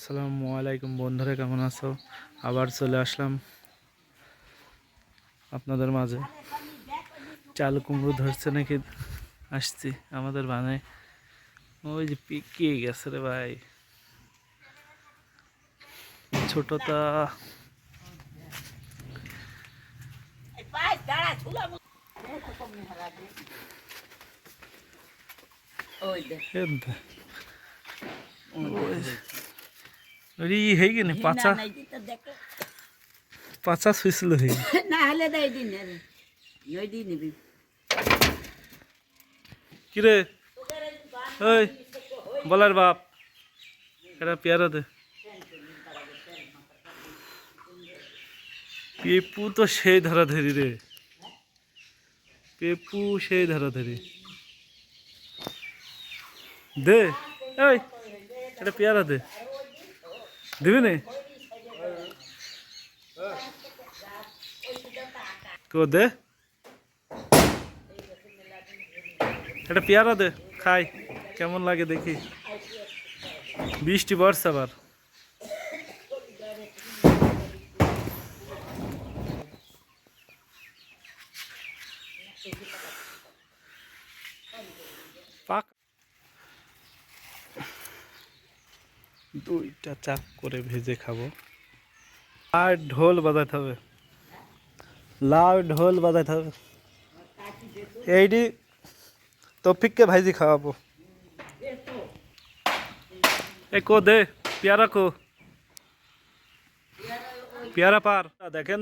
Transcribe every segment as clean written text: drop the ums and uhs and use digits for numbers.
আসসালামু আলাইকুম বন্ধুরা, কেমন আছো? আবার চলে আসলাম আপনাদের মাঝে। চাল কুমড়ো ধরছে নাকি আসছি আমাদের বানায়। ওই যে পিকিয়ে গেছে রে ভাই, ছোটটা। হয়ে গেনি পাচা পাচা শুয়েছিল কিরে ওই বলার বাপ, এটা পেয়ারা দে। পেপু তো সেই ধরাধরি রে, পেপু সেই ধরাধরি দে। ওই এটা পেয়ারা দে, দিবি নে তো দে, এটা পেয়ারা দে, খাই কেমন লাগে দেখি। বৃষ্টি পড়ছে আবার। পাক দুইটা চাপ করে ভেজে খাবো। আর ঢোল বাজাতে হবে, লাউ ঢোল বাজাতে হবে। এইটি তৌফিককে ভাইজি খাওয়াবো। এ কো দে পেয়ারা, কো পেয়ারা পার। দেখেন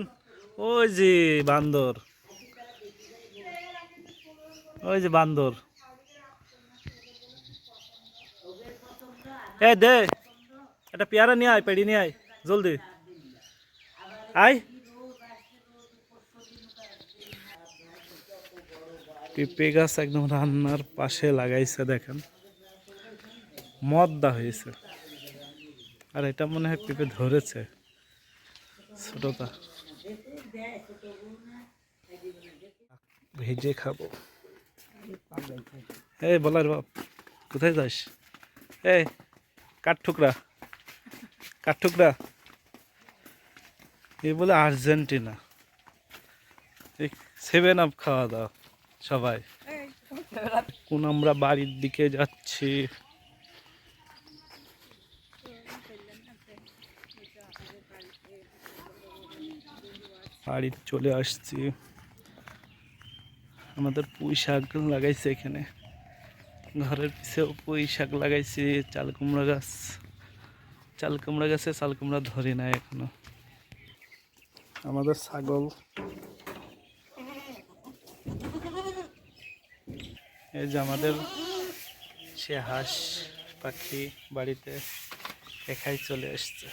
ওই যে বান্দর, ওই যে বান্দর। এ দে এটা পেয়ারা নিয়ে আয়, পেড়ি নিয়ে আয় জলদি আয়। পেঁপে গাছ একদম রান্নার পাশে লাগাইছে, দেখেন মদ্দা হয়েছে। আর এটা মনে হয় পেঁপে ধরেছে ছোটটা, ভেজে খাবো। এই বলার বাপ, কোথায় যাস? এই কাঠঠুকরা, কাঠঠুকরা। এই বলে আর্জেন্টিনা, এই 7 আপ খাওয়া দাওয়া সবাই। কোন আমরা বাড়ির দিকে যাচ্ছি। বাড়ি চলে আসছি। আমাদের পুঁই শাক লাগাইছে এখানে, ঘরের পিছেও পুঁই শাক লাগাইছি। চাল কুমড়া গাছ, চাল কুমড়া গাছে চাল কুমড়া ধরে নাই এখনো। আমাদের ছাগল, এই যে আমাদের সে হাঁস পাখি বাড়িতে একাই চলে আসছে।